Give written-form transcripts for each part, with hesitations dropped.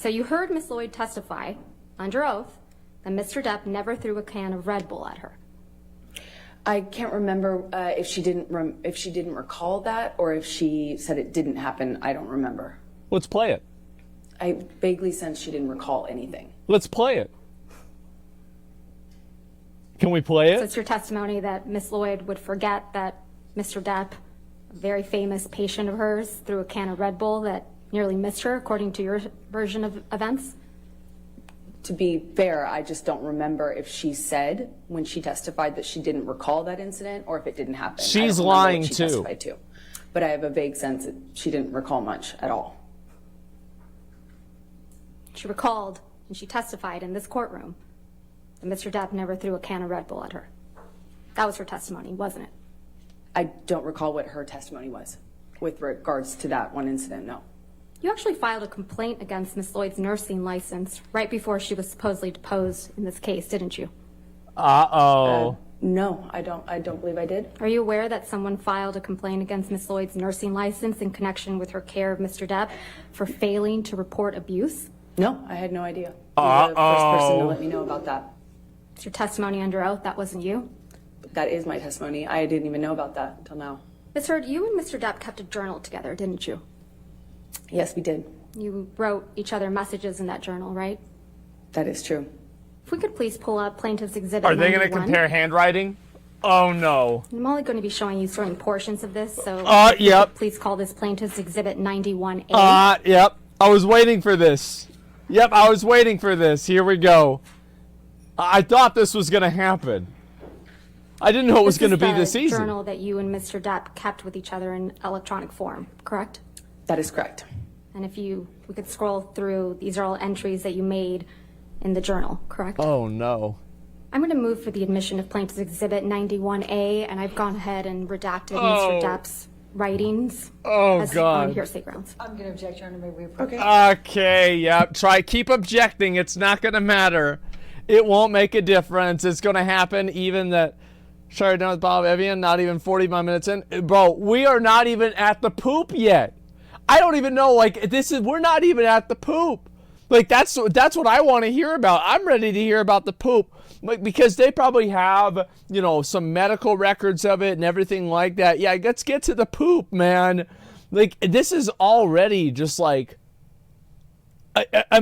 So you heard Ms. Lloyd testify under oath that Mr. Depp never threw a can of Red Bull at her. I can't remember if she didn't recall that or if she said it didn't happen. I don't remember. Let's play it. I vaguely sense she didn't recall anything. Let's play it. Can we play it? So it's your testimony that Ms. Lloyd would forget that Mr. Depp, a very famous patient of hers, threw a can of Red Bull that nearly missed her, according to your version of events? To be fair, I just don't remember if she said when she testified that she didn't recall that incident or if it didn't happen. She's lying she too. Testified to. But I have a vague sense that she didn't recall much at all. She recalled, and she testified in this courtroom, that Mr. Depp never threw a can of Red Bull at her. That was her testimony, wasn't it? I don't recall what her testimony was with regards to that one incident, no. You actually filed a complaint against Ms. Lloyd's nursing license right before she was supposedly deposed in this case, didn't you? No, I don't believe I did. Are you aware that someone filed a complaint against Ms. Lloyd's nursing license in connection with her care of Mr. Depp for failing to report abuse? No, I had no idea. You're the first person to let me know about that. It's your testimony under oath, that wasn't you? That is my testimony. I didn't even know about that until now. Ms. Heard, you and Mr. Depp kept a journal together, didn't you? Yes, we did. You wrote each other messages in that journal, right? That is true. If we could please pull up Plaintiff's Exhibit Are they 91. going to compare handwriting? Oh, no. I'm only going to be showing you certain portions of this, so Yep. please call this Plaintiff's Exhibit 91A. Yep. I was waiting for this. Yep, I was waiting for this. Here we go. I thought this was going to happen. I didn't know it was going to be this easy. This is the journal that you and Mr. Depp kept with each other in electronic form, correct? That is correct. And if we could scroll through, these are all entries that you made in the journal, correct? Oh, no. I'm going to move for the admission of Plaintiff's Exhibit 91A, and I've gone ahead and redacted Mr. Depp's writings. Oh, God. On hearsay grounds. I'm going to object, Your Honor. May we approve? Okay, yep. Keep objecting. It's not going to matter. It won't make a difference. It's going to happen even that... Sorry, done with Bob Evian, not even 45 minutes in. Bro, we are not even at the poop yet. I don't even know, we're not even at the poop. That's what I want to hear about. I'm ready to hear about the poop. Because they probably have, some medical records of it and everything like that. Yeah, let's get to the poop, man. This is already just I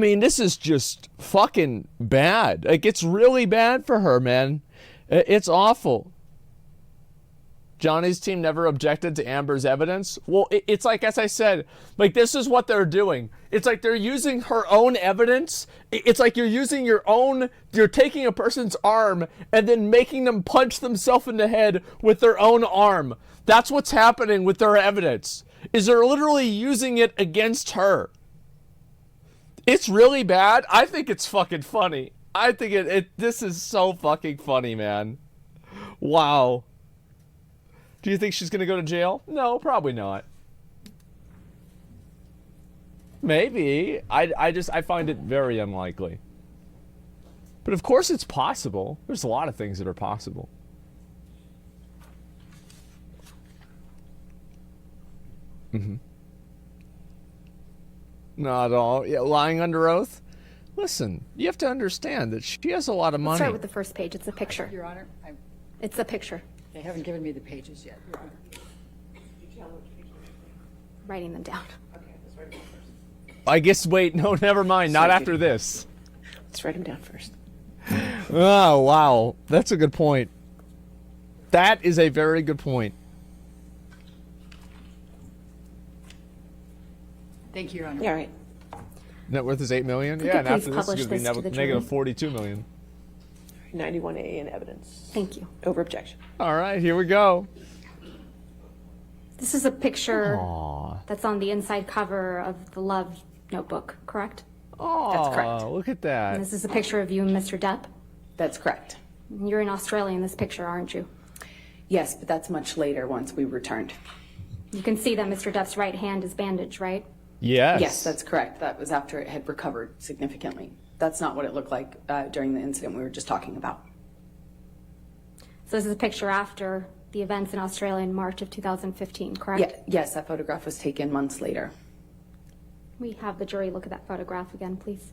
mean, this is just fucking bad. It's really bad for her, man. It's awful. Johnny's team never objected to Amber's evidence. Well, it's as I said, this is what they're doing. It's they're using her own evidence. It's you're taking a person's arm and then making them punch themselves in the head with their own arm. That's what's happening with their evidence, is they're literally using it against her. It's really bad. I think it's fucking funny. I think this is so fucking funny, man. Wow. Do you think she's going to go to jail? No, probably not. Maybe. I find it very unlikely. But of course it's possible. There's a lot of things that are possible. Not at all. Yeah, lying under oath? Listen, you have to understand that she has a lot of money. Let's start with the first page. It's a picture. Your Honor, It's a picture. they haven't given me the pages yet, Your Honor. Writing them down. I guess, wait, no, never mind. Not after this. Let's write them down first. Oh, wow. That's a good point. That is a very good point. Thank you, Your Honor. Yeah, all right. Net worth is $8 million? Could Yeah, you and please after this publish is going this to to be the negative jury? $42 million. 91A in evidence. Thank you. Over objection. All right, here we go. This is a picture Aw. that's on the inside cover of the Love Notebook, correct? Oh, That's correct. Look at And that. this is a picture of you and Mr. Depp. That's correct. You're in Australia in this picture, aren't you? Yes, but that's much later once we returned. You can see that Mr. Depp's right hand is bandaged, right? Yes. Yes, that's correct. That was after it had recovered significantly. That's not what it looked like during the incident we were just talking about. So this is a picture after the events in Australia in March of 2015, correct? Yes, that photograph was taken months later. We have the jury look at that photograph again, please.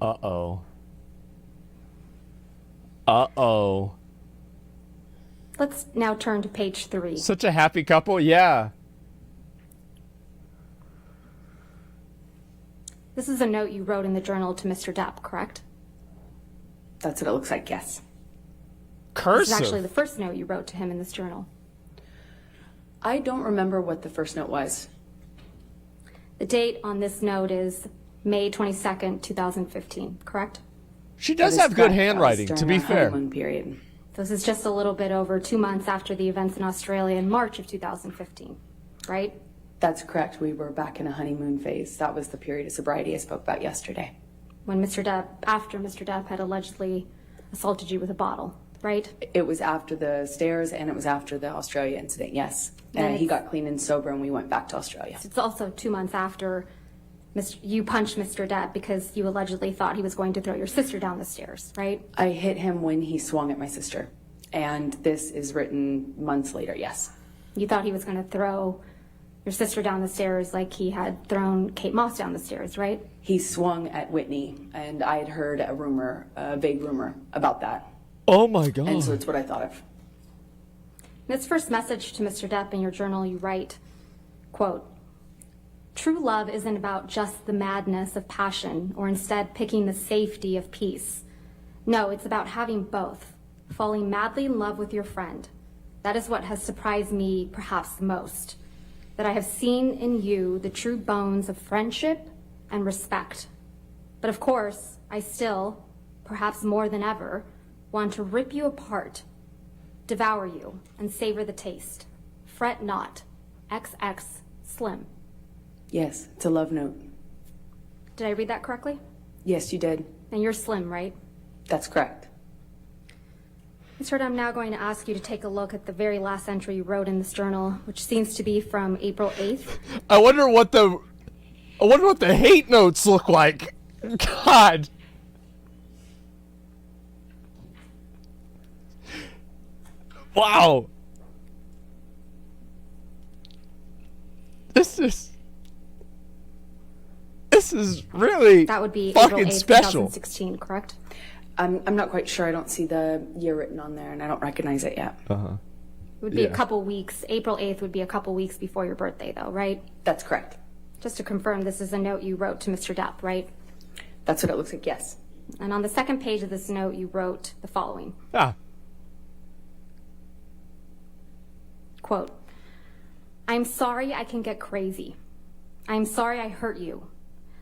Uh-oh. Uh-oh. Let's now turn to page 3. Such a happy couple, yeah. This is a note you wrote in the journal to Mr. Depp, correct? That's what it looks like, yes. This Cursive. is actually the first note you wrote to him in this journal. I don't remember what the first note was. The date on this note is May 22nd, 2015, correct? She does That is have good correct. That was handwriting, to during be our fair. honeymoon period. So this is just a little bit over 2 months after the events in Australia in March of 2015, right? That's correct. We were back in a honeymoon phase. That was the period of sobriety I spoke about yesterday. When after Mr. Depp had allegedly assaulted you with a bottle, right? It was after the stairs and it was after the Australia incident, yes. And he got clean and sober and we went back to Australia. It's also 2 months after you punched Mr. Depp because you allegedly thought he was going to throw your sister down the stairs, right? I hit him when he swung at my sister. And this is written months later, yes. You thought he was going to throw your sister down the stairs like he had thrown Kate Moss down the stairs, right? He swung at Whitney and I had heard a rumor, a vague rumor about that. Oh my God. And so it's what I thought of. In this first message to Mr. Depp in your journal, you write, quote, "True love isn't about just the madness of passion or instead picking the safety of peace. No, it's about having both, falling madly in love with your friend. That is what has surprised me perhaps the most, that I have seen in you the true bones of friendship and respect. But of course, I still, perhaps more than ever, want to rip you apart, devour you, and savor the taste. Fret not. XX Slim." Yes, it's a love note. Did I read that correctly? Yes, you did. And you're Slim, right? That's correct. Mr. Depp, I'm now going to ask you to take a look at the very last entry you wrote in this journal, which seems to be from April 8th. I wonder what the hate notes look like. God. Wow. This is really That would be April fucking 8th, special. 2016, correct? I'm not quite sure. I don't see the year written on there and I don't recognize it yet. It would be Yeah. a couple weeks. April 8th would be a couple weeks before your birthday, though, right? That's correct. Just to confirm, this is a note you wrote to Mr. Depp, right? That's what it looks like, yes. And on the second page of this note, you wrote the following, Ah. quote, "I'm sorry I can get crazy. I'm sorry I hurt you.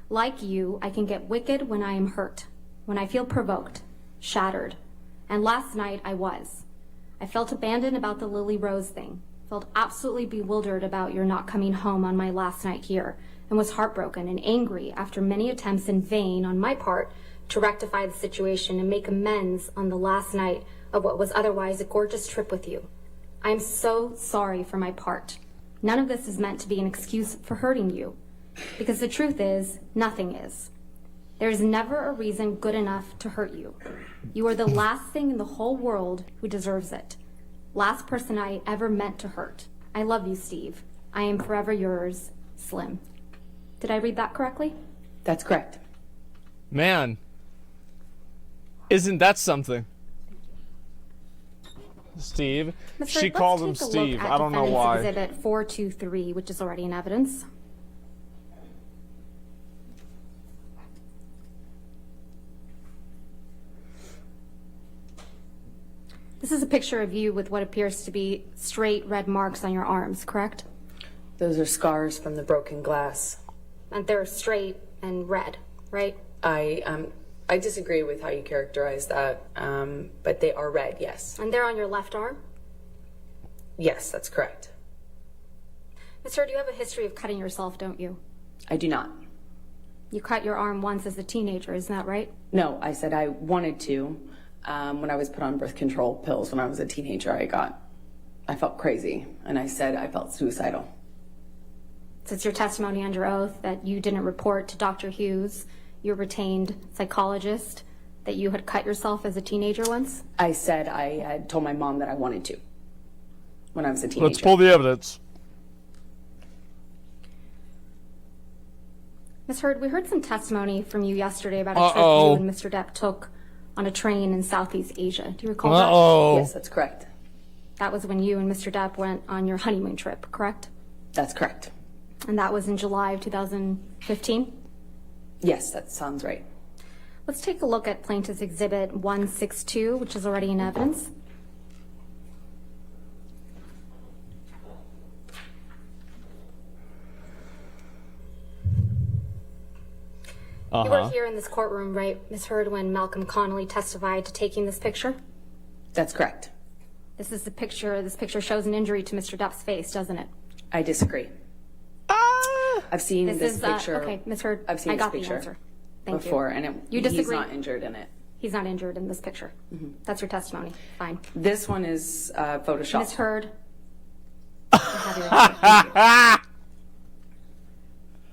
Like you, I can get wicked when I am hurt, when I feel provoked, shattered. And last night I was. I felt abandoned about the Lily Rose thing, felt absolutely bewildered about your not coming home on my last night here, and was heartbroken and angry after many attempts in vain on my part to rectify the situation and make amends on the last night of what was otherwise a gorgeous trip with you. I am so sorry for my part. None of this is meant to be an excuse for hurting you, because the truth is, nothing is. There is never a reason good enough to hurt you. You are the last thing in the whole world who deserves it. Last person I ever meant to hurt. I love you, Steve. I am forever yours, Slim." Did I read that correctly? That's correct. Man. Isn't that something? Steve. Mr. She let's called him take a look Steve. at I don't know Defendant's why. Exhibit 423, which is already in evidence. This is a picture of you with what appears to be straight red marks on your arms, correct? Those are scars from the broken glass. And they're straight and red, right? I disagree with how you characterize that, but they are red, yes. And they're on your left arm? Yes, that's correct. Sir, do you have a history of cutting yourself, don't you? I do not. You cut your arm once as a teenager, isn't that right? No, I said I wanted to. When I was put on birth control pills when I was a teenager, I felt crazy, and I said I felt suicidal. So it's your testimony under oath that you didn't report to Dr. Hughes, your retained psychologist, that you had cut yourself as a teenager once? I said I had told my mom that I wanted to. when I was a teenager. Let's pull the evidence. Ms. Heard, we heard some testimony from you yesterday about a trip you and Mr. Depp took on a train in Southeast Asia. Do you recall that? Yes, that's correct. That was when you and Mr. Depp went on your honeymoon trip, correct? That's correct. And that was in July of 2015? Yes, that sounds right. Let's take a look at Plaintiff's Exhibit 162, which is already in evidence. You were here in this courtroom, right, Ms. Heard, when Malcolm Connolly testified to taking this picture? That's correct. This is the picture. This picture shows an injury to Mr. Depp's face, doesn't it? I disagree. I've seen this picture. Okay, Ms. Heard, I've seen I this got the picture answer. Thank before, you. and You he's disagree? not injured in it. He's not injured in this picture. That's your testimony. Fine. This one is Photoshopped. Ms. Heard, I have your answer. Thank you.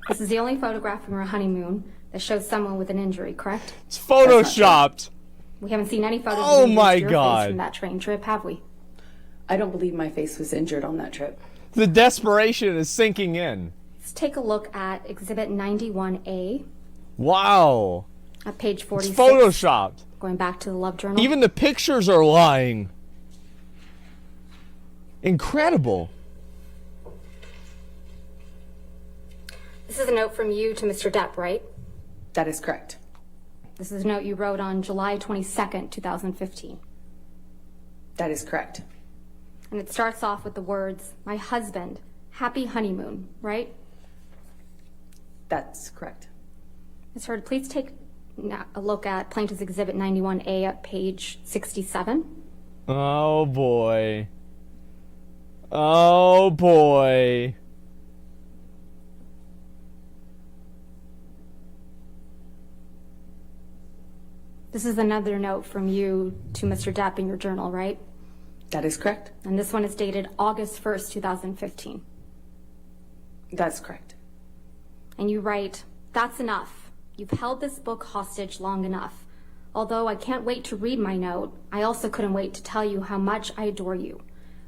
This is the only photograph from your honeymoon that shows someone with an injury, correct? It's photoshopped. We haven't seen any photos Oh of my your God. face from that train trip, have we? I don't believe my face was injured on that trip. The desperation is sinking in. Let's take a look at Exhibit 91A Wow. at page It's 46. photoshopped. Going back to the Love Journal. Even the pictures are lying. Incredible. This is a note from you to Mr. Depp, right? That is correct. This is a note you wrote on July 22nd, 2015. That is correct. And it starts off with the words, "My husband, happy honeymoon," right? That's correct. Ms. Heard, please take a look at Plaintiff's Exhibit 91A at page 67. Oh boy. Oh boy. This is another note from you to Mr. Depp in your journal, right? That is correct. And this one is dated August 1st, 2015. That's correct. And you write, "That's enough. You've held this book hostage long enough. Although I can't wait to read my note, I also couldn't wait to tell you how much I adore you.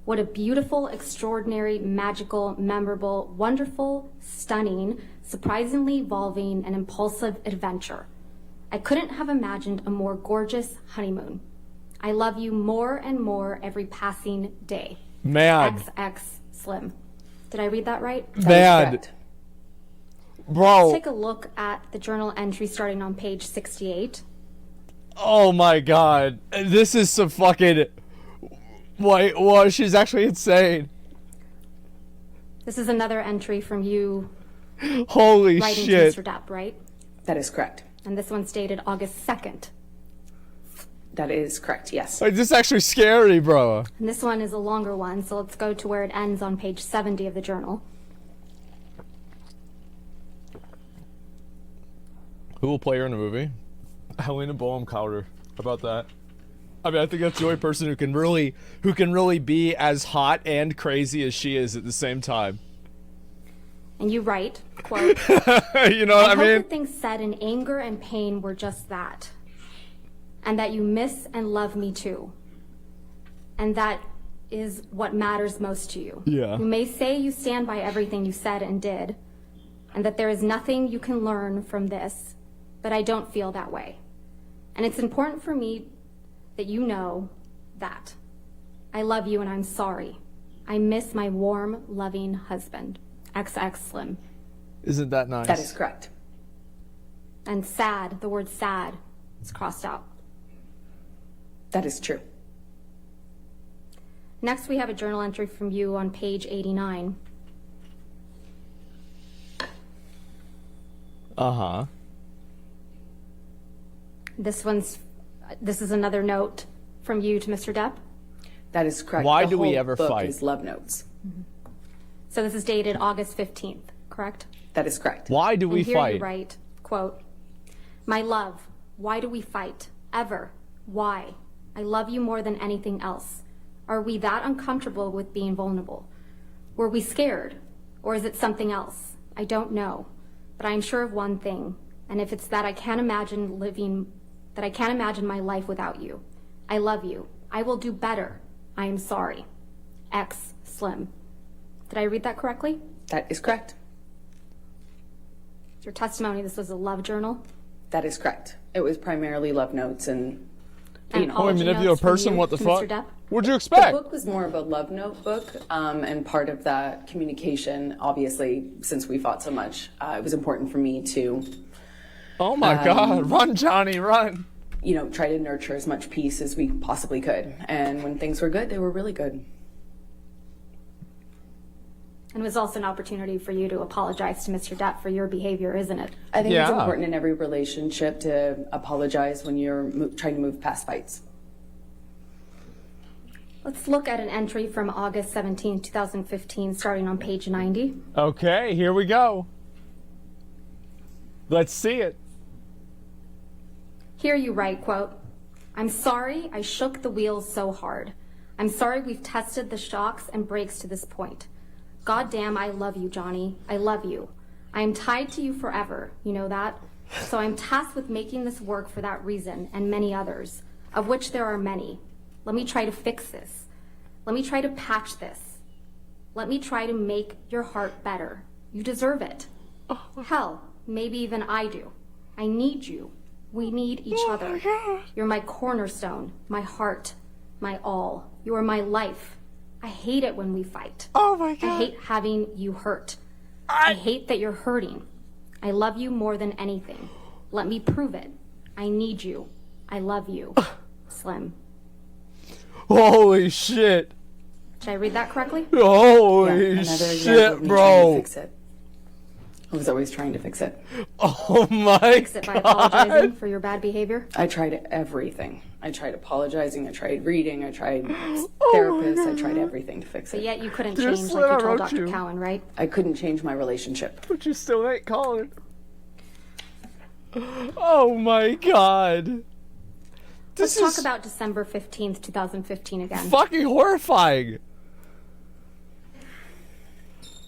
What a beautiful, extraordinary, magical, memorable, wonderful, stunning, surprisingly evolving, and impulsive adventure. I couldn't have imagined a more gorgeous honeymoon. I love you more and more every passing day. Man. XX Slim." Did I read that right? That is Man. correct. Bro. Let's take a look at the journal entry starting on page 68. Oh my god. This is some fucking... Wait, she's actually insane. This is another entry from you Holy writing shit. to Mr. Depp, right? That is correct. And this one's dated August 2nd. That is correct, yes. Like, this is actually scary, bro. And this one is a longer one, so let's go to where it ends on page 70 of the journal. Who will play her in a movie? Helena Bonham Carter. How about that? I mean, I think that's the only person who can really be as hot and crazy as she is at the same time. And you write, quote, You know what I hope mean? the things said in anger and pain were just that. And that you miss and love me too. And that is what matters most to you. Yeah. You may say you stand by everything you said and did, and that there is nothing you can learn from this, but I don't feel that way. And it's important for me that you know that. I love you and I'm sorry. I miss my warm, loving husband, XX Slim. Isn't that nice? That is correct. And sad, the word sad is crossed out. That is true. Next, we have a journal entry from you on page 89. Uh-huh. This is another note from you to Mr. Depp. That is correct. Why The do we whole ever book fight? is love notes. So this is dated August 15th, correct? That is correct. Why do we And here fight? you write, quote, "My love, why do we fight? Ever? Why? I love you more than anything else. Are we that uncomfortable with being vulnerable? Were we scared? Or is it something else? I don't know. But I am sure of one thing, and if it's that I can't imagine my life without you. I love you. I will do better. I am sorry. X Slim. Did I read that correctly? That is correct. Your testimony, this was a love journal? That is correct. It was primarily love notes and, And you know. Oh, I mean, if you're a person, what the fuck? Mr. Depp? What'd you The expect? book was more of a love note book, and part of that communication, obviously, since we fought so much, it was important for me to, Oh my God. Run, Johnny, run. you know, try to nurture as much peace as we possibly could. And when things were good, they were really good. And it was also an opportunity for you to apologize to Mr. Depp for your behavior, isn't it? I think it's Yeah. important in every relationship to apologize when you're trying to move past fights. Let's look at an entry from August 17, 2015, starting on page 90. Okay, here we go. Let's see it. Here you write, quote, "I'm sorry I shook the wheels so hard. I'm sorry we've tested the shocks and brakes to this point. God damn, I love you, Johnny. I love you. I am tied to you forever. You know that? So I'm tasked with making this work for that reason and many others, of which there are many. Let me try to fix this. Let me try to patch this. Let me try to make your heart better. You deserve it. Hell, maybe even I do. I need you. We need each other. You're my cornerstone, my heart, my all. You are my life. I hate it when we fight. Oh my I God. hate having you hurt. I hate that you're hurting. I love you more than anything. Let me prove it. I need you. I love you. Slim." Holy shit. Did I read that correctly? Holy Another example of shit, me trying to bro. fix it. I was always trying to fix it. Oh my Fix it by apologizing God. for your bad behavior. I tried everything. I tried apologizing, I tried reading, I tried therapists, I tried everything to fix But it. yet you couldn't Dear change Slim, like I you told wrote Dr. you. Cowan, right? I couldn't change my relationship. But you still ain't calling. Oh my God. Let's This talk is about December 15th, 2015 again. fucking horrifying.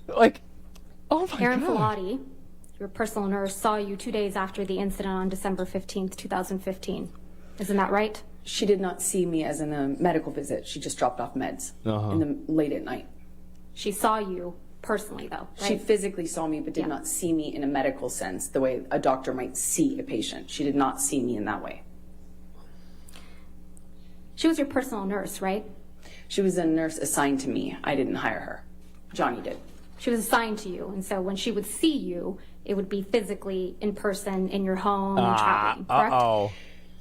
Like, oh my Aaron God. Filati, your personal nurse, saw you 2 days after the incident on December 15th, 2015. Isn't that right? She did not see me as in a medical visit. She just dropped off meds Uh-huh. in the late at night. She saw you personally, though, She right? physically saw me, but did Yeah. not see me in a medical sense, the way a doctor might see a patient. She did not see me in that way. She was your personal nurse, right? She was a nurse assigned to me. I didn't hire her. Johnny did. She was assigned to you, and so when she would see you, it would be physically in person in your home and traveling, correct? Uh-oh.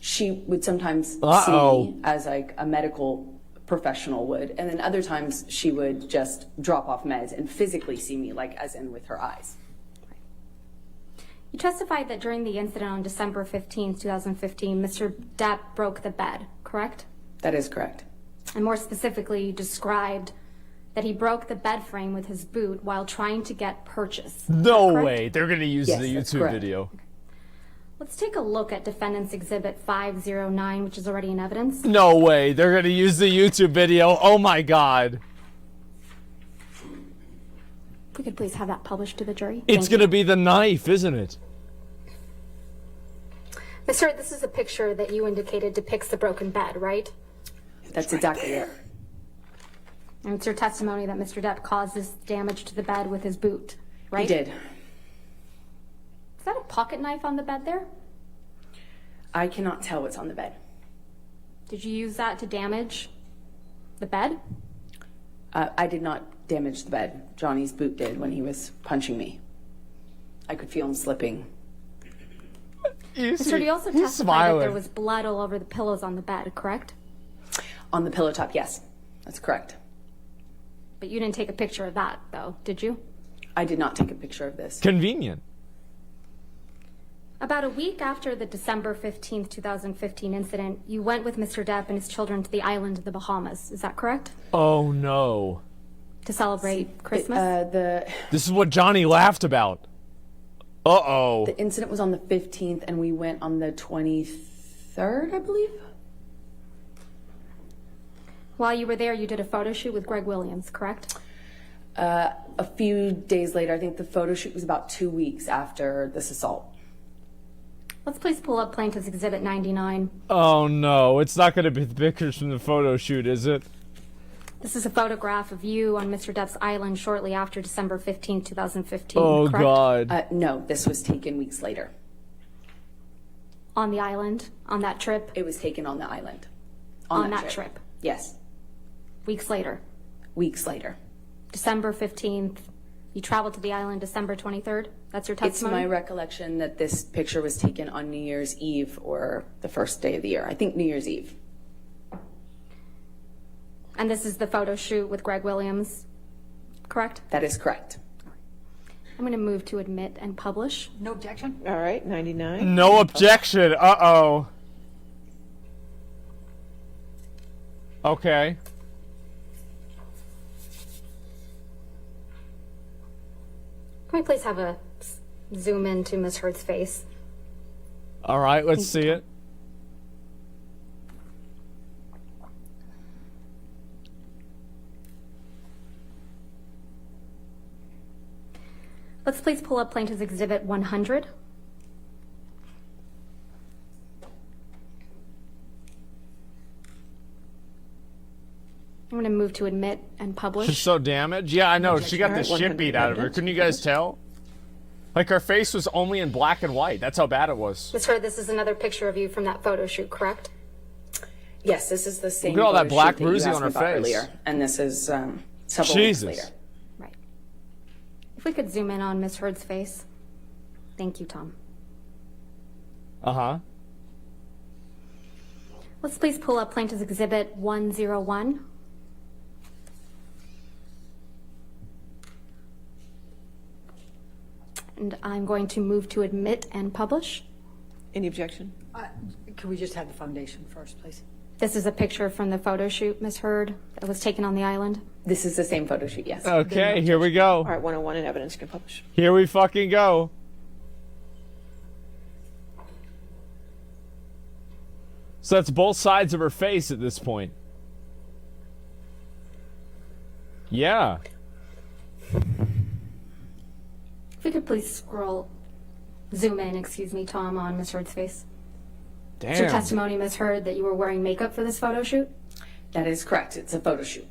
She would sometimes see Uh-oh. me as like a medical professional would, and then other times she would just drop off meds and physically see me, like as in with her eyes. You testified that during the incident on December 15th, 2015, Mr. Depp broke the bed, correct? That is correct. And more specifically, you described that he broke the bed frame with his boot while trying to get purchase. No Correct? way. They're going to use Yes, the that's YouTube correct. video. Let's take a look at Defendant's Exhibit 509, which is already in evidence. No way. They're going to use the YouTube video. Oh my God. If we could please have that published to the jury. It's Thank going to be the knife, isn't it? you. Sir, this is a picture that you indicated depicts the broken bed, right? That's exactly it. And it's your testimony that Mr. Depp caused this damage to the bed with his boot, right? He did. Is that a pocket knife on the bed there? I cannot tell what's on the bed. Did you use that to damage the bed? I did not damage the bed. Johnny's boot did when he was punching me. I could feel him slipping. Sir, you also he's testified smiling. that there was blood all over the pillows on the bed, correct? On the pillow top, yes. That's correct. But you didn't take a picture of that, though, did you? I did not take a picture of this. Convenient. About a week after the December 15th, 2015 incident, you went with Mr. Depp and his children to the island of the Bahamas. Is that correct? Oh no. To celebrate Christmas? This is what Johnny laughed about. Uh-oh. The incident was on the 15th, and we went on the 23rd, I believe. While you were there, you did a photo shoot with Greg Williams, correct? A few days later, I think the photo shoot was about 2 weeks after this assault. Let's please pull up Plaintiff's Exhibit 99. Oh no. It's not going to be the pictures from the photo shoot, is it? This is a photograph of you on Mr. Depp's island shortly after December 15, 2015, Oh, correct? God. No, this was taken weeks later. On the island, on that trip, It was taken on the island. on that trip, Yes, weeks later. weeks later. December 15th, you traveled to the island December 23rd? That's your It's testimony? my recollection that this picture was taken on New Year's Eve or the first day of the year. I think New Year's Eve. And this is the photo shoot with Greg Williams, correct? That is correct. I'm going to move to admit and publish. No objection? All right, 99. No objection. Uh-oh. Okay. Can we please have a zoom in to Ms. Heard's face? All right, let's see it. Let's please pull up Plaintiff's Exhibit 100. I'm going to move to admit and She's publish. so damaged. Yeah, I know. She got the Alright, shit 100 beat out of her. evidence. Couldn't you guys tell? Like, her face was only in black and white. That's how bad it was. Ms. Heard, this is another picture of you from that photo shoot, correct? Yes, this is the same. Look at all that photo black shoot you bruising asked on me her about face. Earlier, and this is several Jesus. weeks later. Right. If we could zoom in on Ms. Heard's face. Thank you, Tom. Uh-huh. Let's please pull up Plaintiff's Exhibit 101. And I'm going to move to admit and publish. Any objection? Can we just have the foundation first, please? This is a picture from the photo shoot, Ms. Heard, that was taken on the island. This is the same photo shoot, yes. Okay, here we go. All right, 101 in evidence can publish. Here we fucking go. So that's both sides of her face at this point. Yeah. If we could please zoom in, excuse me, Tom, on Ms. Heard's face. It's your Damn. testimony, Ms. Heard, that you were wearing makeup for this photo shoot? That is correct. It's a photo shoot.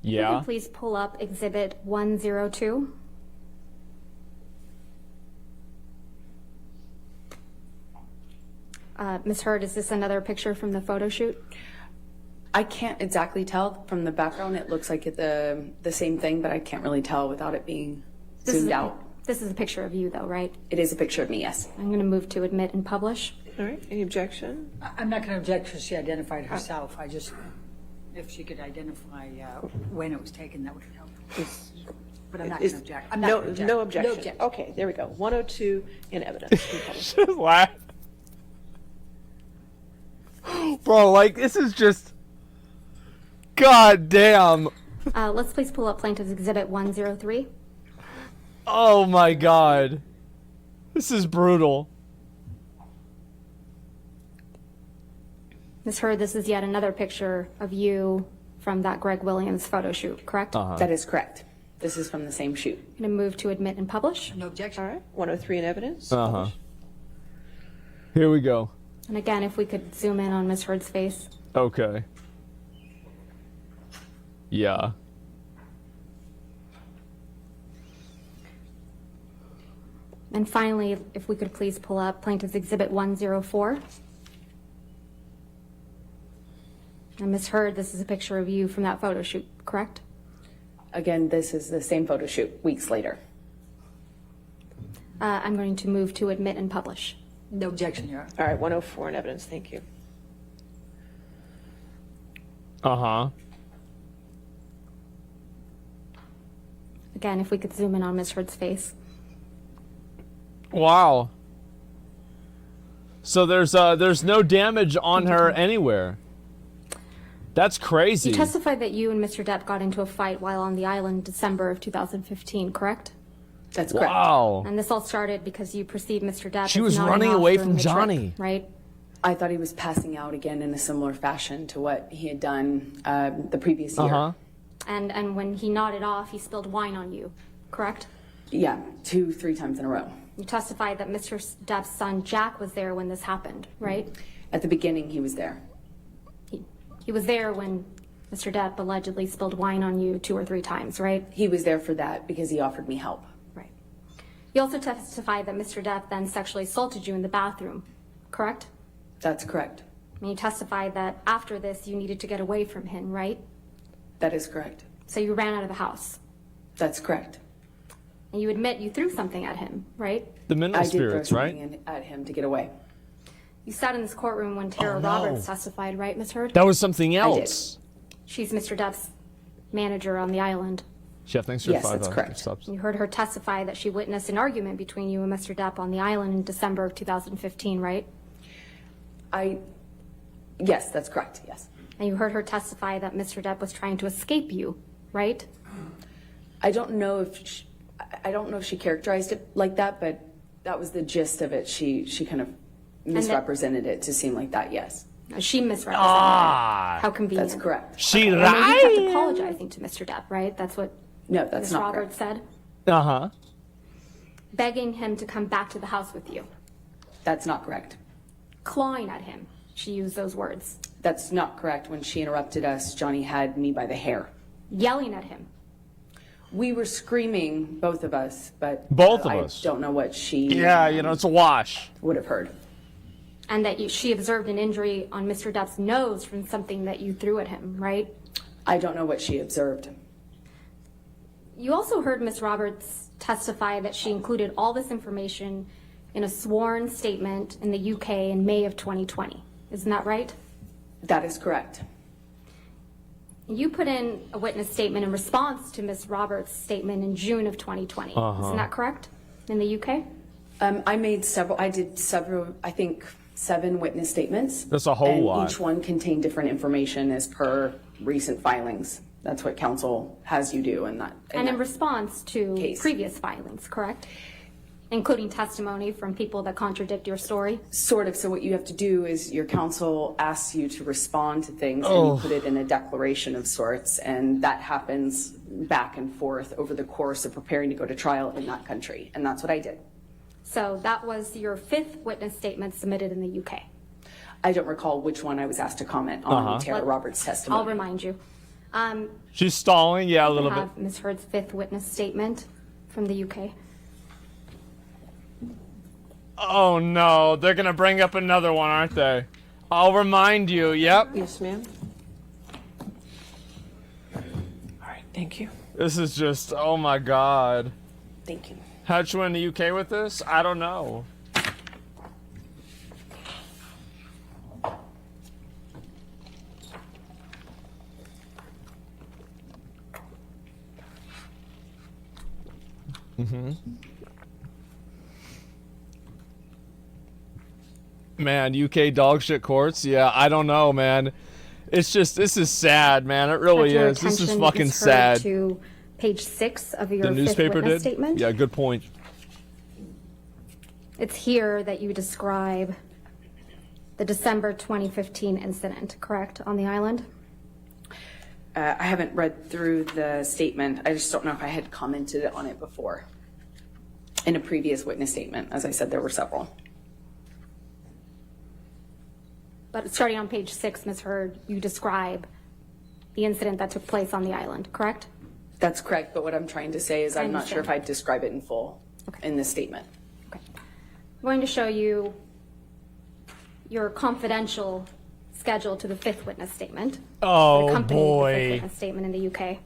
If Yeah. you could please pull up Exhibit 102. Ms. Heard, is this another picture from the photo shoot? I can't exactly tell from the background. It looks like the same thing, but I can't really tell without it being zoomed out. This is a picture of you, though, right? It is a picture of me, yes. I'm going to move to admit and publish. All right, any objection? I'm not going to object because she identified herself. I just, if she could identify when it was taken, that would help. But I'm not going to object. I'm not No, gonna object. no objection. No objection. Okay, there we go. 102 in evidence can publish. Just laugh. Bro, like, this is just... God damn. Let's please pull up Plaintiff's Exhibit 103. Oh my god. This is brutal. Ms. Heard, this is yet another picture of you from that Greg Williams photo shoot, correct? That is correct. This is from the same shoot. I'm going to move to admit and publish. No objection. All right, 103 in evidence. Uh-huh. publish. Here we go. And again, if we could zoom in on Ms. Heard's face. Okay. Yeah. And finally, if we could please pull up Plaintiff's Exhibit 104. And Ms. Heard, this is a picture of you from that photo shoot, correct? Again, this is the same photo shoot weeks later. I'm going to move to admit and publish. No objection, Your Honor. All right, 104 in evidence. Thank you. Uh-huh. Again, if we could zoom in on Ms. Heard's face. Wow. So there's no damage on her anywhere. That's crazy. You testified that you and Mr. Depp got into a fight while on the island December of 2015, correct? That's correct. Wow. And this all started because you perceived Mr. Depp She as was nodding running off away during from the trip, Johnny. right? I thought he was passing out again in a similar fashion to what he had done the previous year. Uh-huh. And when he nodded off, he spilled wine on you, correct? Yeah, 2-3 times in a row. You testified that Mr. Depp's son Jack was there when this happened, right? At the beginning, he was there. He was there when Mr. Depp allegedly spilled wine on you 2 or 3 times, right? He was there for that because he offered me help. Right. You also testified that Mr. Depp then sexually assaulted you in the bathroom, correct? That's correct. And you testified that after this you needed to get away from him, right? That is correct. So you ran out of the house. That's correct. And you admit you threw something at him, right? The mineral I did throw spirits, right? something at him to get away. You sat in this courtroom when Tara Roberts testified, right, Ms. Heard? That was something else. She's Mr. Depp's manager on the island. Chef, thanks for Yes, your 5 that's correct. subs. You heard her testify that she witnessed an argument between you and Mr. Depp on the island in December of 2015, right? Yes, that's correct, yes. And you heard her testify that Mr. Depp was trying to escape you, right? I don't know if she characterized it like that, but that was the gist of it. She kind of misrepresented it to seem like that, yes. She misrepresented it. How convenient. That's correct. She And then you kept lied. apologizing to Mr. Depp, right? That's what No, that's Ms. not Roberts correct. said? Uh-huh. Begging him to come back to the house with you. That's not correct. Clawing at him. She used those words. That's not correct. When she interrupted us, Johnny had me by the hair. Yelling at him. We were screaming, both of us, but Both of us. I don't know what she Yeah, you know, it's a wash. would have heard. And that she observed an injury on Mr. Depp's nose from something that you threw at him, right? I don't know what she observed. You also heard Ms. Roberts testify that she included all this information in a sworn statement in the UK in May of 2020. Isn't that right? That is correct. You put in a witness statement in response to Ms. Roberts' statement in June of 2020. Isn't that correct? In the UK? I did several, I think 7 witness statements. That's a whole and lot. Each one contained different information as per recent filings. That's what counsel has you do in that. And in response to case. previous filings, correct? Including testimony from people that contradict your story? Sort of. So what you have to do is your counsel asks you to respond to things and you put it in a declaration of sorts. And that happens back and forth over the course of preparing to go to trial in that country. And that's what I did. So that was your 5th witness statement submitted in the UK. I don't recall which one I was asked to comment on Tara Roberts' testimony. I'll remind you. She's stalling, yeah, a little bit. Have Ms. Heard's 5th witness statement from the UK. Oh no, they're gonna bring up another one, aren't they? I'll remind you, yep. Yes, ma'am. All right, thank you. This is just, oh my god. Thank you. How'd you win the UK with this? I don't know. Man, UK dog shit courts? Yeah, I don't know, man. It's just, this is sad, man. It really Your is. This is attention fucking heard sad. To page 6 of your The 5th newspaper witness did? statement. Yeah, good point. It's here that you describe the December 2015 incident, correct, on the island? I haven't read through the statement. I just don't know if I had commented on it before. In a previous witness statement. As I said, there were several. But starting on page 6, Ms. Heard, you describe the incident that took place on the island, correct? That's correct, but what I'm trying to say is I'm not sure if understand. I'd describe it in full in this statement. Okay. I'm going to show you your confidential schedule to the 5th witness statement. Oh, that accompanied boy. The 5th witness statement in the UK.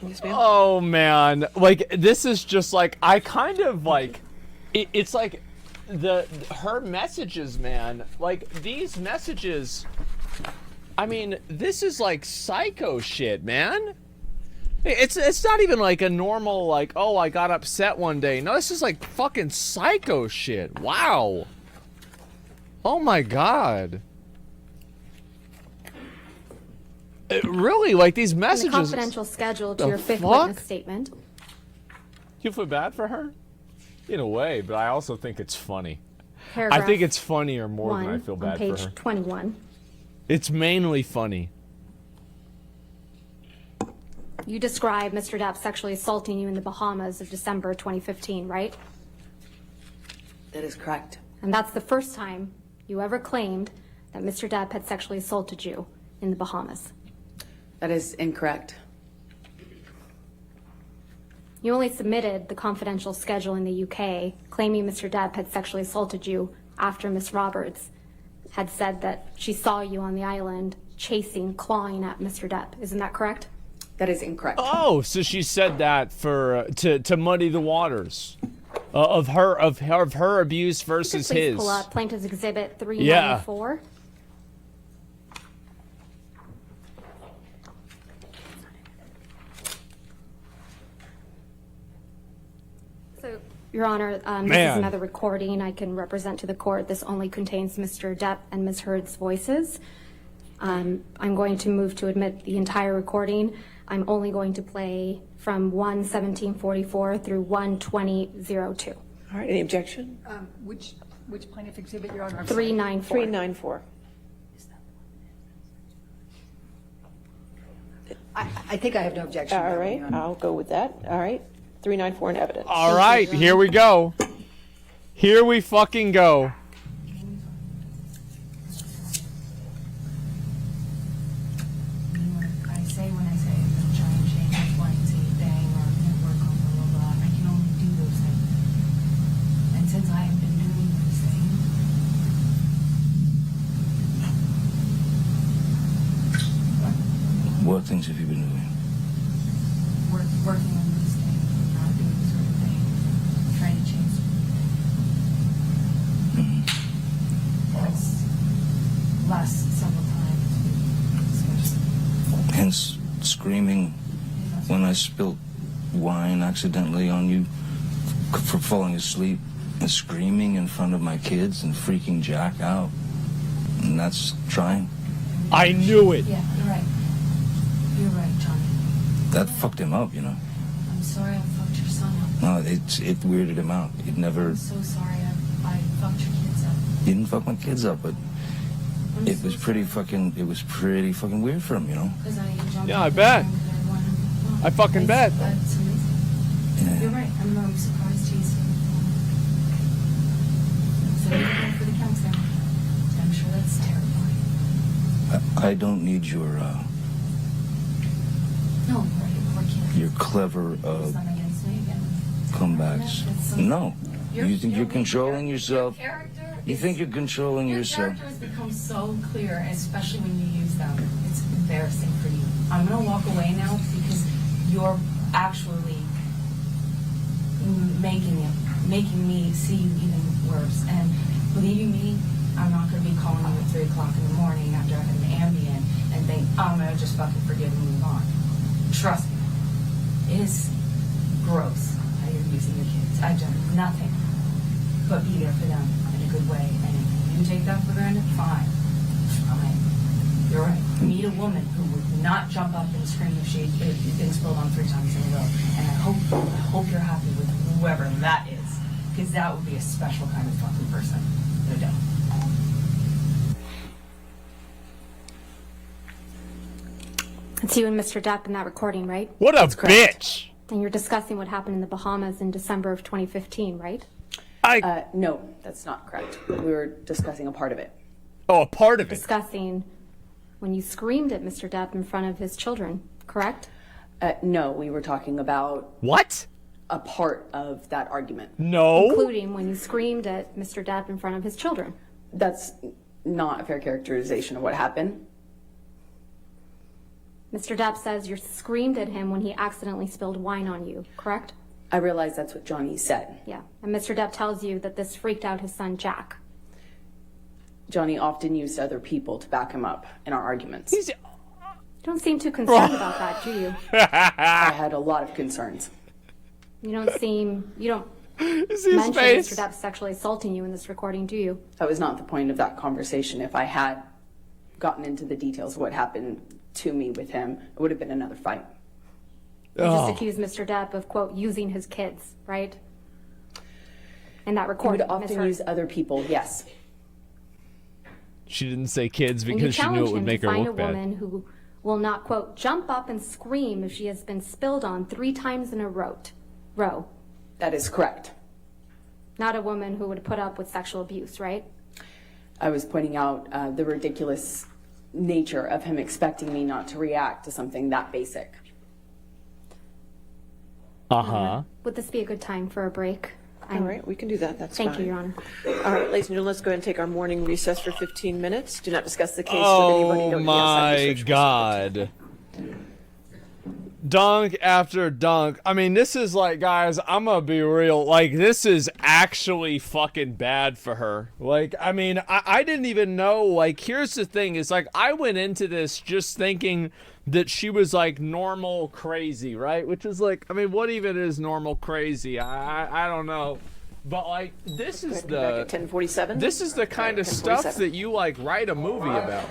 Yes, ma'am. Oh man, like this is just like I kind of like it's like her messages, man. Like these messages, I mean, this is like psycho shit, man. It's not even like a normal like, oh, I got upset one day. No, this is like fucking psycho shit. Wow. Oh my god. It really, like these The messages. confidential schedule to The your 5th fuck? witness statement. You feel bad for her? In a way, but I also think it's funny. Paragraph I think it's funnier more 1 than I feel on bad page for her. 21. It's mainly funny. You describe Mr. Depp sexually assaulting you in the Bahamas of December 2015, right? That is correct. And that's the first time you ever claimed that Mr. Depp had sexually assaulted you in the Bahamas. That is incorrect. You only submitted the confidential schedule in the UK claiming Mr. Depp had sexually assaulted you after Miss Roberts had said that she saw you on the island chasing, clawing at Mr. Depp. Isn't that correct? That is incorrect. Oh, so she said that for to muddy the waters of her abuse versus Please his. pull up Plaintiff's Exhibit 394. So, Your Honor, this is another recording I can represent to the court. This only contains Mr. Depp and Ms. Heard's voices. I'm going to move to admit the entire recording. I'm only going to play from 1:17:44 through 1:20:02. All right, any objection? Which plaintiff exhibit you're on? I'm sorry. 394. 394. I think I have no objection. to All that, right, Your Honor. I'll go with that. All right, 394 in evidence. All right, here we go. Here we fucking go. I say when I say I'm gonna try and change X, Y, and Z thing or network or blah, blah, blah, I can only do those things. And since I have been doing those things, What things have you been doing? working on these things, not doing certain things, trying to change certain things. Last several times, especially. Hence, screaming when I spilt wine accidentally on you for falling asleep, and screaming in front of my kids and freaking Jack out. And that's trying. I knew it. Yeah, you're right. You're right, Johnny. That fucked him up, you know. I'm sorry I fucked your son up. No, it weirded him out. He'd never. I'm so sorry I fucked your kids up. He didn't fuck my kids up, but I'm it so was pretty sorry. fucking. It was pretty fucking weird for him, you know. 'Cause I jumped Yeah, on I the bet. ground and I wanted- I fucking bet. That's amazing. Yeah. You're right. I'm surprised he's. So you're going for the counselor. I'm sure that's terrifying. I don't need your No, right, poor kid. your clever It's not against me again. comebacks. No, you think you're controlling yourself. You think you're controlling Your yourself. characters become so clear, especially when you use them. It's embarrassing for you. I'm gonna walk away now because you're actually making me see you even worse. And believe me, I'm not gonna be calling you at 3 o'clock in the morning after I had an Ambien and think, oh, I'm gonna just fucking forgive and move on. Trust me, it is gross how you're using your kids. I've done nothing but be there for them in a good way. And if you take that for granted, fine. Fine. You're right. Meet a woman who would not jump up and scream if she'd been spilled on 3 times in a row. And I hope you're happy with whoever that is. Because that would be a special kind of fucking person. No doubt. It's you and Mr. Depp in that recording, right? What a bitch. And you're discussing what happened in the Bahamas in December of 2015, right? No, that's not correct. We were discussing a part of it. Oh, a part of it. Discussing when you screamed at Mr. Depp in front of his children, correct? No, we were talking about What? a part of that argument. No. Including when you screamed at Mr. Depp in front of his children. That's not a fair characterization of what happened. Mr. Depp says you screamed at him when he accidentally spilled wine on you, correct? I realize that's what Johnny said. Yeah. And Mr. Depp tells you that this freaked out his son, Jack. Johnny often used other people to back him up in our arguments. You don't seem too concerned about that, do you? I had a lot of concerns. You don't See his mention face. Mr. Depp sexually assaulting you in this recording, do you? That was not the point of that conversation. If I had gotten into the details of what happened to me with him, it would have been another fight. You just accused Mr. Depp of, quote, using his kids, right? In that He recording. would often use other people, yes. She didn't say kids And you because she knew challenge it would him make to her find a look bad. woman who will not, quote, jump up and scream if she has been spilled on 3 times in a row. That is correct. Not a woman who would put up with sexual abuse, right? I was pointing out the ridiculous nature of him expecting me not to react to something that basic. Would this be a good time for a break? All right, we can do that. That's fine. Thank you, Your Honor. All right, ladies and gentlemen, let's go ahead and take our morning recess for 15 minutes. Do not discuss the case with anybody. Oh Don't do outside my research. God. Dunk after dunk. I mean, this is like, guys, I'm gonna be real. Like, this is actually fucking bad for her. Like, I mean, I didn't even know. Like, here's the thing. It's like, I went into this just thinking that she was like normal crazy, right? Which is like, I mean, what even is normal crazy? I don't know. But like, this is Back at 10:47. this is the kind of stuff that you like write a movie about.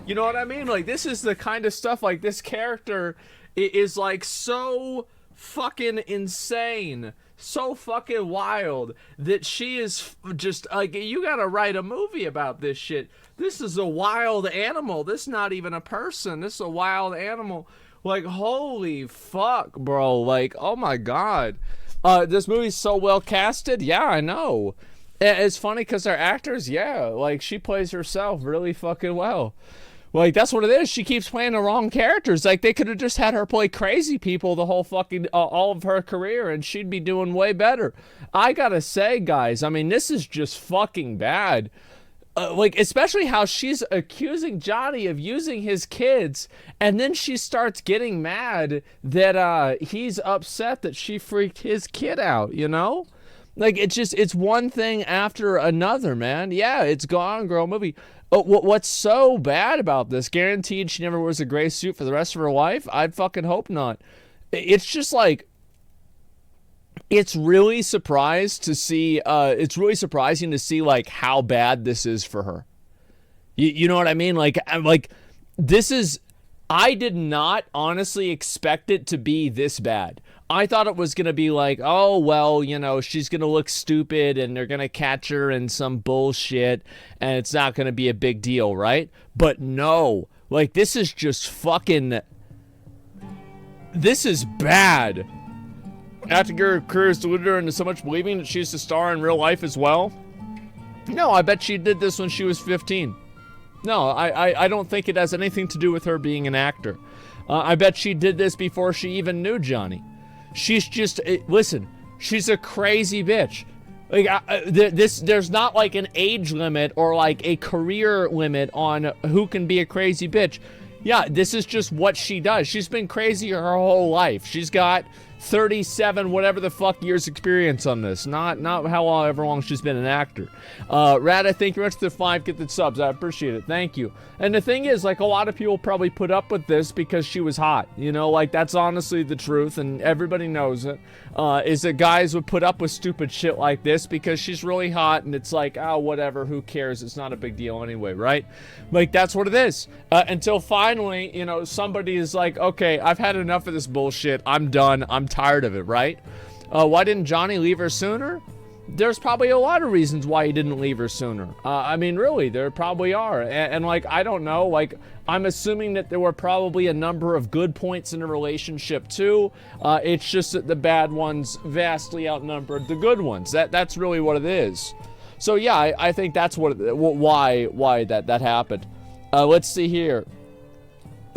You know what I mean? Like, this is the kind of stuff, like, this character is like so fucking insane, so fucking wild, that she is just like, you gotta write a movie about this shit. This is a wild animal. This is not even a person. This is a wild animal. Like, holy fuck, bro. Like, oh my God. This movie's so well casted. Yeah, I know. It's funny because our actors, yeah, like, she plays herself really fucking well. Like, that's what it is. She keeps playing the wrong characters. Like, they could have just had her play crazy people the whole fucking, all of her career, and she'd be doing way better. I gotta say, guys, I mean, this is just fucking bad. Like, especially how she's accusing Johnny of using his kids, and then she starts getting mad that he's upset that she freaked his kid out, you know? Like, it's one thing after another, man. Yeah, it's Gone Girl movie. What's so bad about this? Guaranteed she never wears a gray suit for the rest of her life? I'd fucking hope not. It's just like, it's really surprising to see like how bad this is for her. You know what I mean? Like, this is, I did not honestly expect it to be this bad. I thought it was going to be like, oh, well, you know, she's going to look stupid and they're going to catch her in some bullshit and it's not going to be a big deal, right? But no, like, this is just fucking, this is bad. After her career has deluded her into so much believing that she's the star in real life as well? No, I bet she did this when she was 15. No, I don't think it has anything to do with her being an actor. I bet she did this before she even knew Johnny. She's just, listen, she's a crazy bitch. Like, there's not like an age limit or like a career limit on who can be a crazy bitch. Yeah, this is just what she does. She's been crazy her whole life. She's got 37 whatever the fuck years experience on this, not however long she's been an actor. Rad, thank you very much for the 5 gifted subs. I appreciate it. Thank you. And the thing is, like, a lot of people probably put up with this because she was hot, you know, like, that's honestly the truth, and everybody knows it. Is that guys would put up with stupid shit like this because she's really hot, and it's like, oh, whatever, who cares, it's not a big deal anyway, right? Like, that's what it is. Until finally, you know, somebody is like, okay, I've had enough of this bullshit, I'm done, I'm tired of it, right? Why didn't Johnny leave her sooner? There's probably a lot of reasons why he didn't leave her sooner. I mean, really, there probably are. And like, I don't know, like, I'm assuming that there were probably a number of good points in the relationship too. It's just that the bad ones vastly outnumbered the good ones. That's really what it is. So yeah, I think that's why that happened. Let's see here.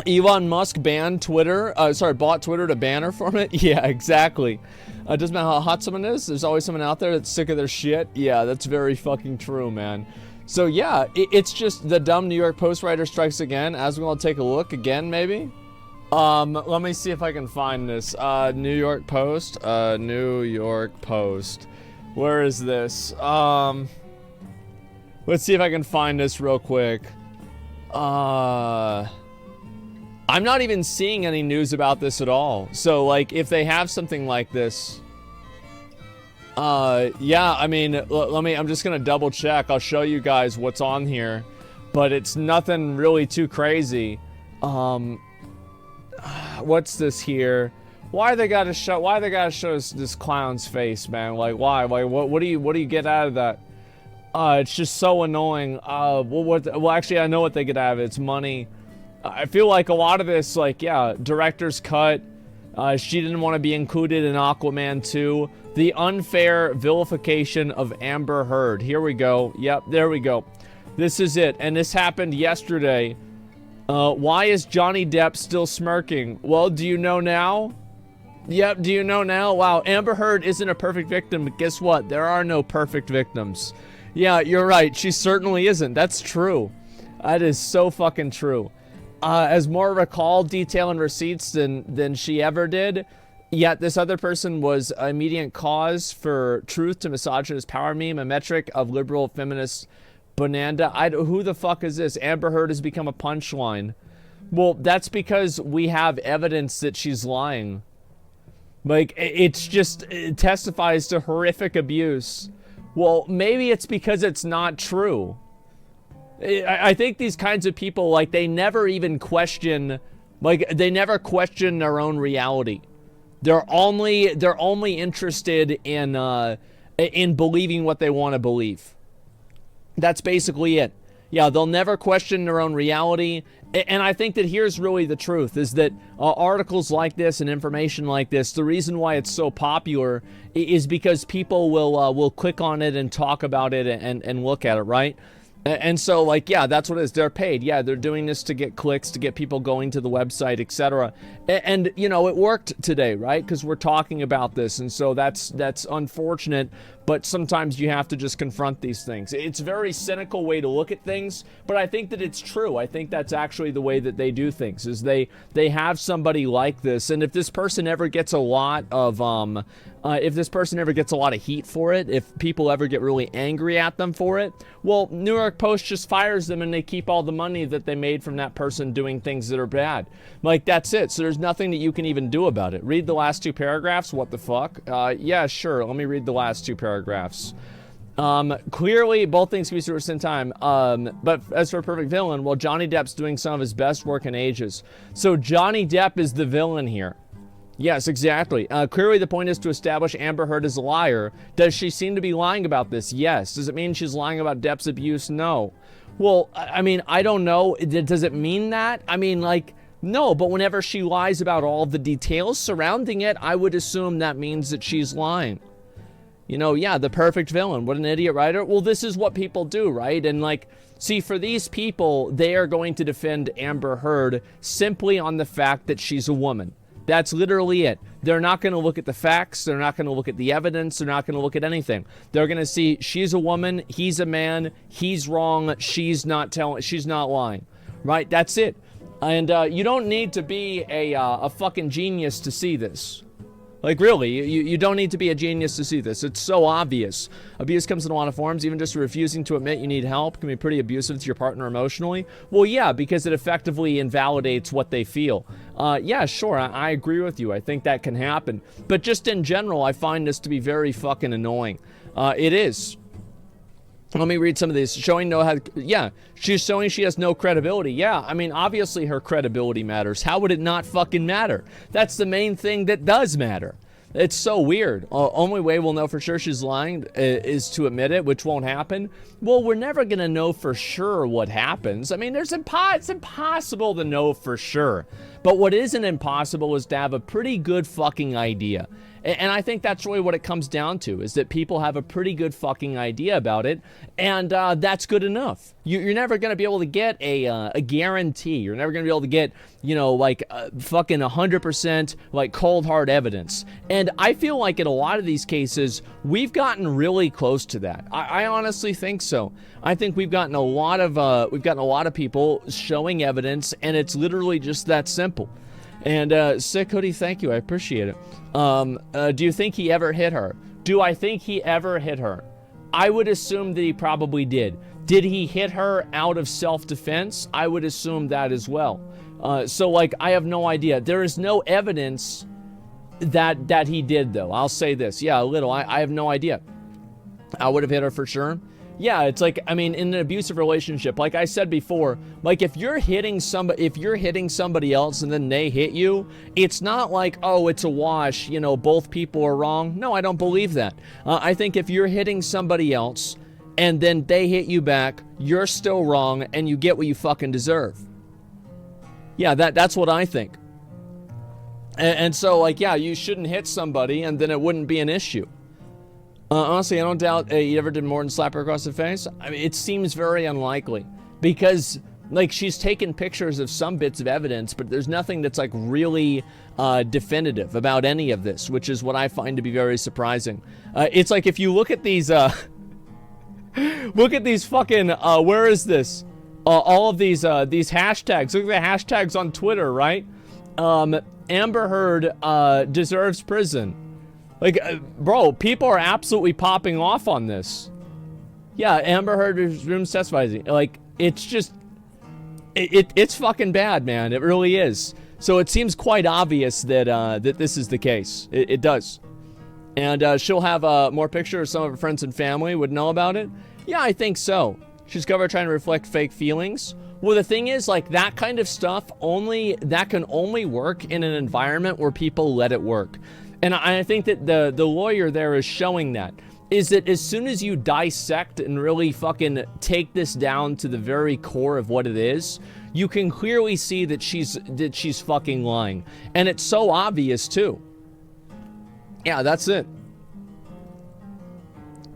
Elon Musk banned Twitter, bought Twitter to ban her from it? Yeah, exactly. Doesn't matter how hot someone is, there's always someone out there that's sick of their shit. Yeah, that's very fucking true, man. So yeah, it's just the dumb New York Post writer strikes again. As we're gonna take a look again, maybe? Let me see if I can find this. New York Post. New York Post. Where is this? Let's see if I can find this real quick. I'm not even seeing any news about this at all. So, like, if they have something like this, yeah, I mean, I'm just gonna double check. I'll show you guys what's on here, but it's nothing really too crazy. What's this here? Why they gotta show this clown's face, man? Like, why? Like, what do you get out of that? It's just so annoying. Well, actually, I know what they get out of it. It's money. I feel like a lot of this, like, yeah, director's cut. She didn't want to be included in Aquaman 2. The unfair vilification of Amber Heard. Here we go. Yep, there we go. This is it. And this happened yesterday. Why is Johnny Depp still smirking? Well, do you know now? Yep, do you know now? Wow, Amber Heard isn't a perfect victim, but guess what? There are no perfect victims. Yeah, you're right. She certainly isn't. That's true. That is so fucking true. Has more recall, detail, and receipts than she ever did. Yet this other person was immediate cause for truth to misogynist power meme, a metric of liberal feminist bonanza. Who the fuck is this? Amber Heard has become a punchline. Well, that's because we have evidence that she's lying. Like, it testifies to horrific abuse. Well, maybe it's because it's not true. I think these kinds of people, like, they never even question, like, they never question their own reality. They're only interested in believing what they want to believe. That's basically it. Yeah, they'll never question their own reality. And I think that here's really the truth, is that articles like this and information like this, the reason why it's so popular is because people will click on it and talk about it and look at it, right? And so, like, yeah, that's what it is. They're paid. Yeah, they're doing this to get clicks, to get people going to the website, etc. And you know, it worked today, right? Because we're talking about this, and so that's unfortunate. But sometimes you have to just confront these things. It's a very cynical way to look at things, but I think that it's true. I think that's actually the way that they do things. Is they have somebody like this, and if this person ever gets a lot of heat for it, if people ever get really angry at them for it, well, New York Post just fires them and they keep all the money that they made from that person doing things that are bad. Like, that's it. So there's nothing that you can even do about it. Read the last two paragraphs. What the fuck? Yeah, sure. Let me read the last two paragraphs. Clearly, both things can be at the same time. But as for Perfect Villain, well, Johnny Depp's doing some of his best work in ages. So Johnny Depp is the villain here. Yes, exactly. Clearly, the point is to establish Amber Heard as a liar. Does she seem to be lying about this? Yes. Does it mean she's lying about Depp's abuse? No. Well, I mean, I don't know. Does it mean that? I mean, like, no, but whenever she lies about all the details surrounding it, I would assume that means that she's lying. You know, yeah, the perfect villain. What an idiot writer. Well, this is what people do, right? And like, see, for these people, they are going to defend Amber Heard simply on the fact that she's a woman. That's literally it. They're not going to look at the facts. They're not going to look at the evidence. They're not going to look at anything. They're going to see she's a woman, he's a man, he's wrong, she's not lying. Right? That's it. And you don't need to be a fucking genius to see this. Like, really, you don't need to be a genius to see this. It's so obvious. Abuse comes in a lot of forms. Even just refusing to admit you need help can be pretty abusive to your partner emotionally. Well, yeah, because it effectively invalidates what they feel. Yeah, sure, I agree with you. I think that can happen. But just in general, I find this to be very fucking annoying. It is. Let me read some of these. She's showing she has no credibility. Yeah, I mean, obviously her credibility matters. How would it not fucking matter? That's the main thing that does matter. It's so weird. Only way we'll know for sure she's lying is to admit it, which won't happen. Well, we're never going to know for sure what happens. I mean, it's impossible to know for sure. But what isn't impossible is to have a pretty good fucking idea. And I think that's really what it comes down to, is that people have a pretty good fucking idea about it, and that's good enough. You're never going to be able to get a guarantee. You're never going to be able to get, you know, like fucking 100% like cold hard evidence. And I feel like in a lot of these cases, we've gotten really close to that. I honestly think so. I think we've gotten a lot of people showing evidence, and it's literally just that simple. And Sick Hoodie, thank you. I appreciate it. Do you think he ever hit her? Do I think he ever hit her? I would assume that he probably did. Did he hit her out of self-defense? I would assume that as well. So, like, I have no idea. There is no evidence that he did, though. I'll say this. Yeah, a little. I have no idea. I would have hit her for sure. Yeah, it's like, I mean, in an abusive relationship, like I said before, like if you're hitting somebody else and then they hit you, it's not like, oh, it's a wash, you know, both people are wrong. No, I don't believe that. I think if you're hitting somebody else and then they hit you back, you're still wrong and you get what you fucking deserve. Yeah, that's what I think. And so, like, yeah, you shouldn't hit somebody and then it wouldn't be an issue. Honestly, I don't doubt he ever did more than slap her across the face. I mean, it seems very unlikely because, like, she's taken pictures of some bits of evidence, but there's nothing that's, like, really definitive about any of this, which is what I find to be very surprising. It's like if you look at these, look at these fucking, where is this? All of these hashtags. Look at the hashtags on Twitter, right? Amber Heard deserves prison. Like, bro, people are absolutely popping off on this. Yeah, Amber Heard resumes testifying. Like, it's just, it's fucking bad, man. It really is. So it seems quite obvious that that this is the case. It does. And she'll have more pictures. Some of her friends and family would know about it. Yeah, I think so. She's covered trying to reflect fake feelings. Well, the thing is, like, that kind of stuff that can only work in an environment where people let it work. And I think that the lawyer there is showing that. Is that as soon as you dissect and really fucking take this down to the very core of what it is, you can clearly see that she's fucking lying. And it's so obvious, too. Yeah, that's it.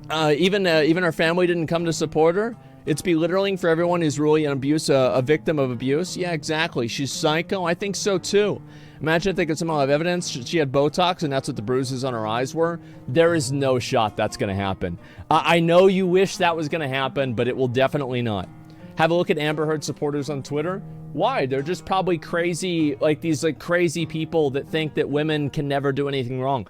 Even her family didn't come to support her. It's belittling for everyone who's really a victim of abuse. Yeah, exactly. She's psycho. I think so, too. Imagine if they could somehow have evidence she had Botox and that's what the bruises on her eyes were. There is no shot that's going to happen. I know you wish that was going to happen, but it will definitely not. Have a look at Amber Heard supporters on Twitter. Why? They're just probably crazy, like these like crazy people that think that women can never do anything wrong.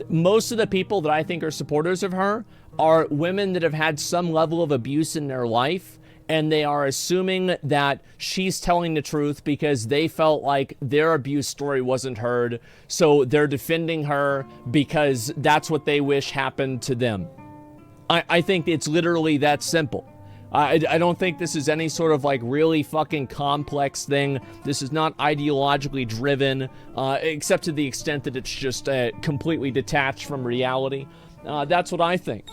Most of the people that I think are supporters of her are women that have had some level of abuse in their life, and they are assuming that she's telling the truth because they felt like their abuse story wasn't heard, so they're defending her because that's what they wish happened to them. I think it's literally that simple. I don't think this is any sort of like really fucking complex thing. This is not ideologically driven, except to the extent that it's just completely detached from reality. That's what I think.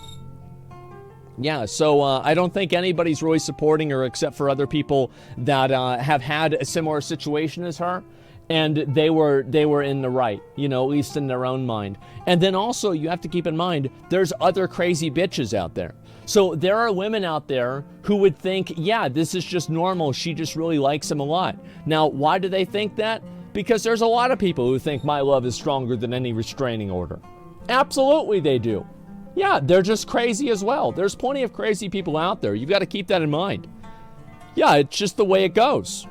Yeah, so I don't think anybody's really supporting her except for other people that have had a similar situation as her, and they were in the right, you know, at least in their own mind. And then also, you have to keep in mind, there's other crazy bitches out there. So there are women out there who would think, yeah, this is just normal. She just really likes him a lot. Now, why do they think that? Because there's a lot of people who think my love is stronger than any restraining order. Absolutely they do. Yeah, they're just crazy as well. There's plenty of crazy people out there. You've got to keep that in mind. Yeah, it's just the way it goes.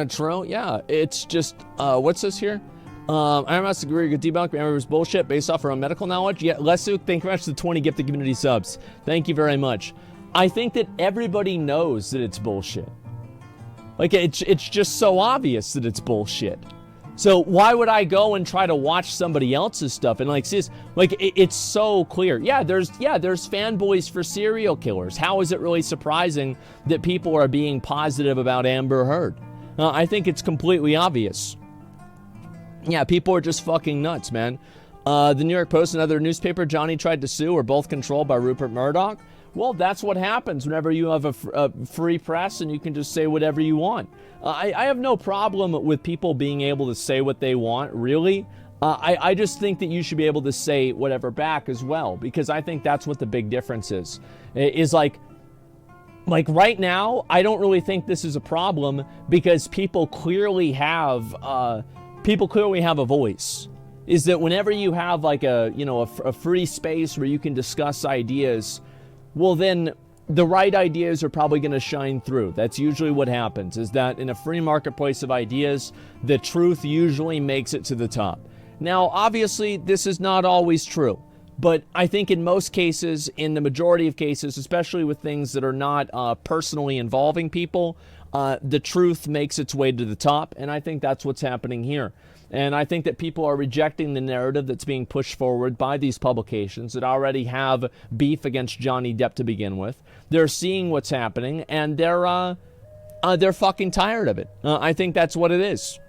True, yeah. It's just, what's this here? I must agree with debunk Amber's bullshit based off her own medical knowledge. Yeah, Lesu, thank you very much for the 20 gifted community subs. Thank you very much. I think that everybody knows that it's bullshit. Like, it's just so obvious that it's bullshit. So why would I go and try to watch somebody else's stuff and like see this? Like it's so clear. Yeah, there's fanboys for serial killers. How is it really surprising that people are being positive about Amber Heard? I think it's completely obvious. Yeah, people are just fucking nuts, man. The New York Post, another newspaper Johnny tried to sue, are both controlled by Rupert Murdoch. Well, that's what happens whenever you have a free press and you can just say whatever you want. I have no problem with people being able to say what they want, really. I just think that you should be able to say whatever back as well, because I think that's what the big difference is. Is like right now, I don't really think this is a problem because people clearly have a voice. Is that whenever you have like a free space where you can discuss ideas, well then the right ideas are probably going to shine through. That's usually what happens, is that in a free marketplace of ideas, the truth usually makes it to the top. Now, obviously, this is not always true, but I think in most cases, in the majority of cases, especially with things that are not personally involving people, the truth makes its way to the top, and I think that's what's happening here. And I think that people are rejecting the narrative that's being pushed forward by these publications that already have beef against Johnny Depp to begin with. They're seeing what's happening, and they're fucking tired of it. I think that's what it is.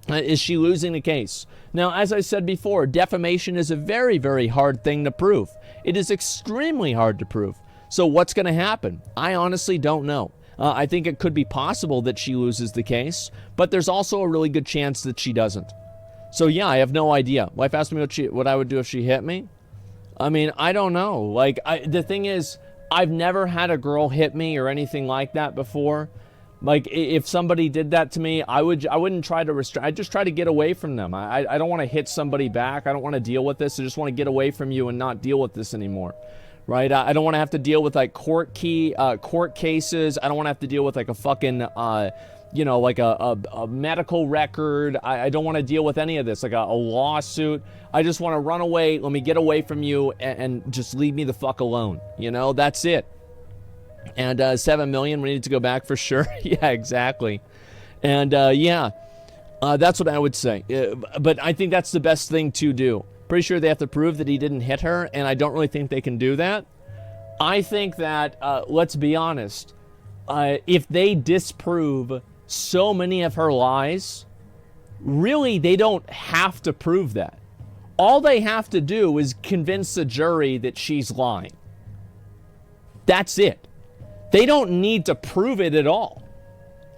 Is she losing the case? Now, as I said before, defamation is a very, very hard thing to prove. It is extremely hard to prove. So what's going to happen? I honestly don't know. I think it could be possible that she loses the case, but there's also a really good chance that she doesn't. So yeah, I have no idea. Wife asked me what I would do if she hit me. I mean, I don't know. Like, the thing is, I've never had a girl hit me or anything like that before. Like, if somebody did that to me, I wouldn't try to restrain. I'd just try to get away from them. I don't want to hit somebody back. I don't want to deal with this. I just want to get away from you and not deal with this anymore. Right? I don't want to have to deal with, like, court cases. I don't want to have to deal with, like, a fucking, you know, like a medical record. I don't want to deal with any of this, like a lawsuit. I just want to run away. Let me get away from you and just leave me the fuck alone. You know, that's it. And 7 million, we need to go back for sure. Yeah, exactly. And yeah, that's what I would say. But I think that's the best thing to do. Pretty sure they have to prove that he didn't hit her, and I don't really think they can do that. I think that, let's be honest, if they disprove so many of her lies, really they don't have to prove that. All they have to do is convince the jury that she's lying. That's it. They don't need to prove it at all.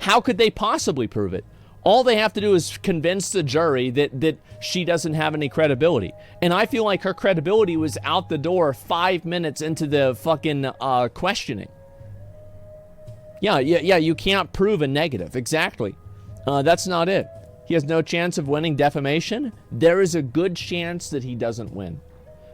How could they possibly prove it? All they have to do is convince the jury that she doesn't have any credibility. And I feel like her credibility was out the door 5 minutes into the fucking questioning. Yeah, you can't prove a negative. Exactly. That's not it. He has no chance of winning defamation. There is a good chance that he doesn't win.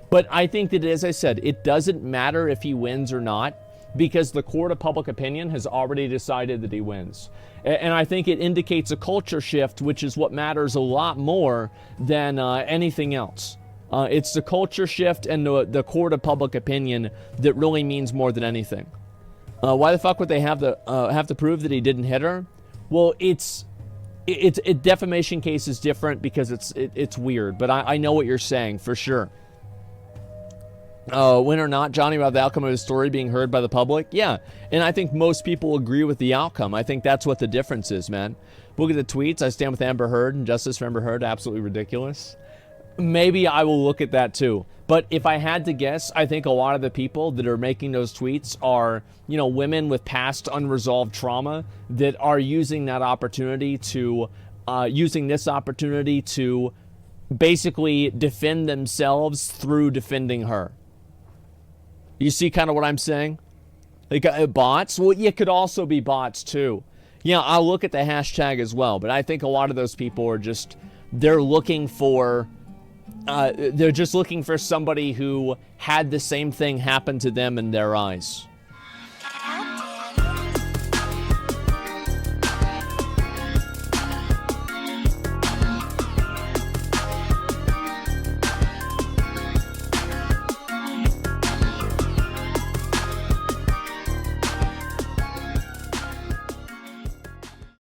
But I think that, as I said, it doesn't matter if he wins or not, because the court of public opinion has already decided that he wins. And I think it indicates a culture shift, which is what matters a lot more than anything else. It's the culture shift and the court of public opinion that really means more than anything. Why the fuck would they have to prove that he didn't hit her? Well, a defamation case is different because it's weird, but I know what you're saying for sure. Win or not, Johnny, about the outcome of his story being heard by the public? Yeah, and I think most people agree with the outcome. I think that's what the difference is, man. Look at the tweets. I stand with Amber Heard, and justice for Amber Heard, absolutely ridiculous. Maybe I will look at that too. But if I had to guess, I think a lot of the people that are making those tweets are, you know, women with past unresolved trauma that are using that opportunity to, using this opportunity to basically defend themselves through defending her. You see kind of what I'm saying? Like bots? Well, it could also be bots too. Yeah, I'll look at the hashtag as well, but I think a lot of those people are just, they're looking for, they're just looking for somebody who had the same thing happen to them in their eyes.